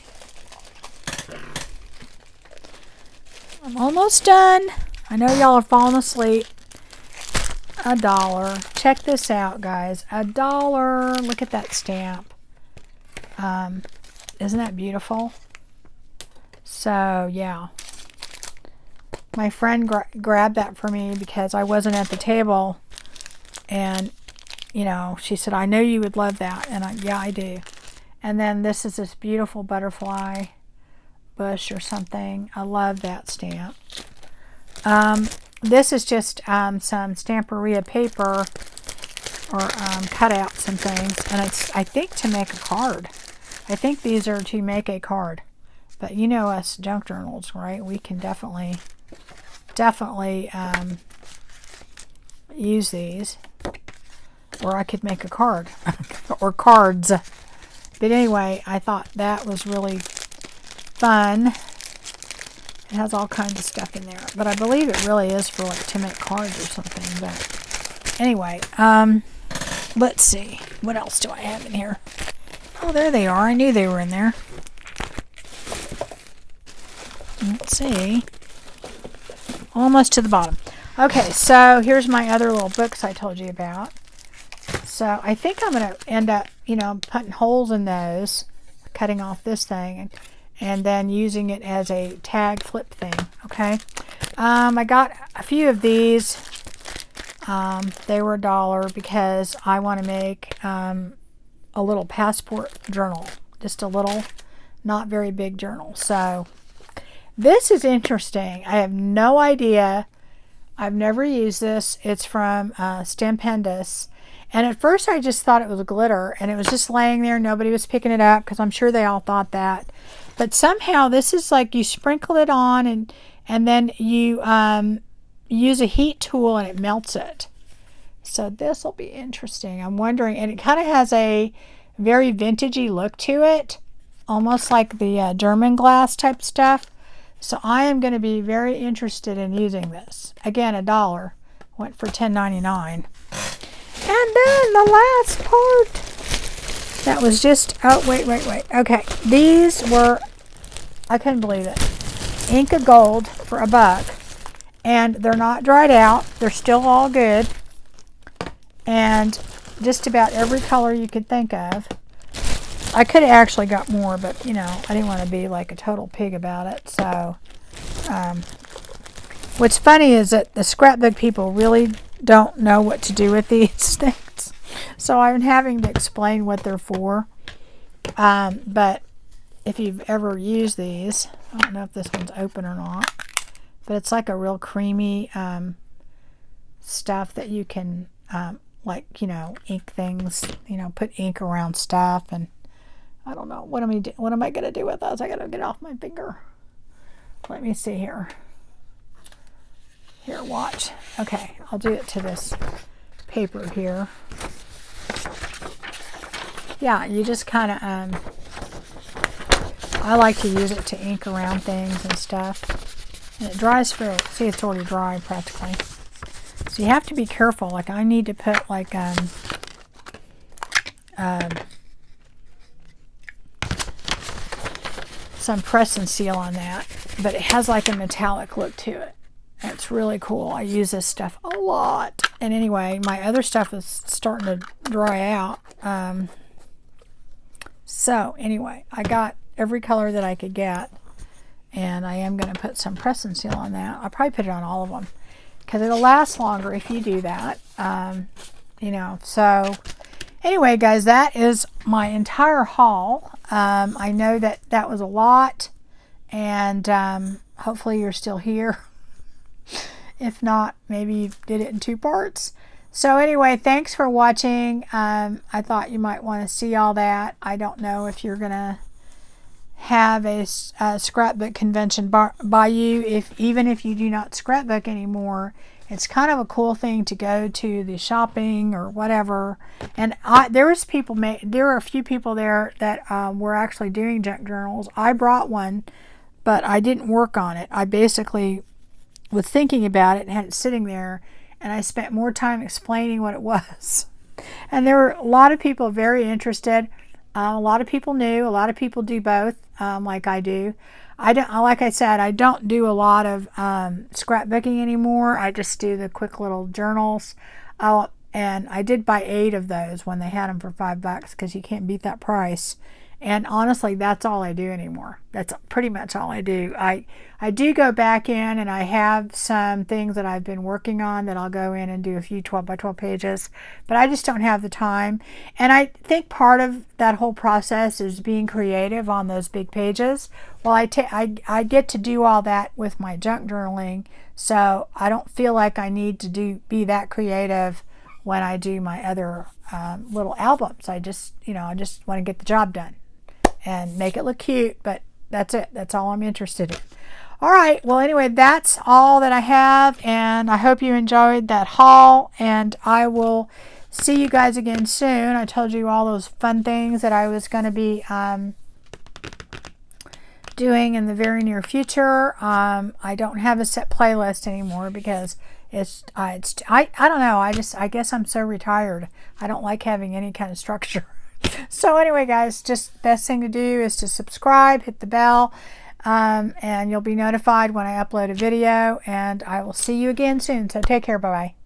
I'm almost done. I know y'all are falling asleep. $1. Check this out, guys. $1. Look at that stamp. Isn't that beautiful? So, yeah. My friend grabbed that for me because I wasn't at the table. And, you know, she said, I know you would love that. And yeah, I do. And then this is this beautiful butterfly bush or something. I love that stamp. This is just some Stamperia paper or cutouts and things. And it's, I think, to make a card. I think these are to make a card. But you know us junk journals, right? We can definitely use these. Or I could make a card. Or cards. But anyway, I thought that was really fun. It has all kinds of stuff in there. But I believe it really is for like to make cards or something. But anyway, let's see. What else do I have in here? Oh, there they are. I knew they were in there. Let's see. Almost to the bottom. Okay, so here's my other little books I told you about. So I think I'm going to end up, you know, putting holes in those, cutting off this thing, and then using it as a tag flip thing, okay? I got a few of these. They were $1 because I want to make a little passport journal. Just a little, not very big journal. So this is interesting. I have no idea. I've never used this. It's from Stampendous. And at first I just thought it was glitter, and it was just laying there. Nobody was picking it up because I'm sure they all thought that. But somehow this is like you sprinkle it on, and then you use a heat tool and it melts it. So this will be interesting. I'm wondering, and it kind of has a very vintagey look to it, almost like the German glass type stuff. So I am going to be very interested in using this. Again, $1. Went for $10.99. And then the last part, that was just, oh, wait. Okay, these were, I couldn't believe it. Inca Gold for $1. And they're not dried out. They're still all good. And just about every color you could think of. I could have actually got more, but, you know, I didn't want to be like a total pig about it. So, what's funny is that the scrapbook people really don't know what to do with these things. So I'm having to explain what they're for. But if you've ever used these, I don't know if this one's open or not, but it's like a real creamy stuff that you can, like, you know, ink things, you know, put ink around stuff. And I don't know, what am I going to do with those? I got to get off my finger. Let me see here. Here, watch. Okay, I'll do it to this paper here. Yeah, you just kind of, I like to use it to ink around things and stuff. And it dries fairly, see, it's already dry practically. So you have to be careful. Like, I need to put like, some press and seal on that. But it has like a metallic look to it. It's really cool. I use this stuff a lot. And anyway, my other stuff is starting to dry out. So anyway, I got every color that I could get. And I am going to put some press and seal on that. I'll probably put it on all of them, because it'll last longer if you do that. You know, so anyway, guys, that is my entire haul. I know that was a lot. And hopefully you're still here. If not, maybe you did it in 2 parts. So anyway, thanks for watching. I thought you might want to see all that. I don't know if you're gonna, have a scrapbook convention by you. Even if you do not scrapbook anymore, it's kind of a cool thing to go to the shopping or whatever. And there were a few people there that were actually doing junk journals. I brought one, but I didn't work on it. I basically was thinking about it and had it sitting there, and I spent more time explaining what it was. And there were a lot of people very interested. A lot of people knew. A lot of people do both, like I do. I don't, like I said, I don't do a lot of scrapbooking anymore. I just do the quick little journals. And I did buy 8 of those when they had them for $5 because you can't beat that price. And honestly, that's all I do anymore. That's pretty much all I do. I do go back in and I have some things that I've been working on that I'll go in and do a few 12 by 12 pages, but I just don't have the time. And I think part of that whole process is being creative on those big pages. Well, I get to do all that with my junk journaling, so I don't feel like I need to be that creative when I do my other little albums. I just want to get the job done and make it look cute, but that's it. That's all I'm interested in. All right, well, anyway, that's all that I have, and I hope you enjoyed that haul, and I will see you guys again soon. I told you all those fun things that I was going to be doing in the very near future. I don't have a set playlist anymore because I don't know. I guess I'm so retired. I don't like having any kind of structure. So anyway, guys, just best thing to do is to subscribe, hit the bell, and you'll be notified when I upload a video, and I will see you again soon. So take care. Bye-bye.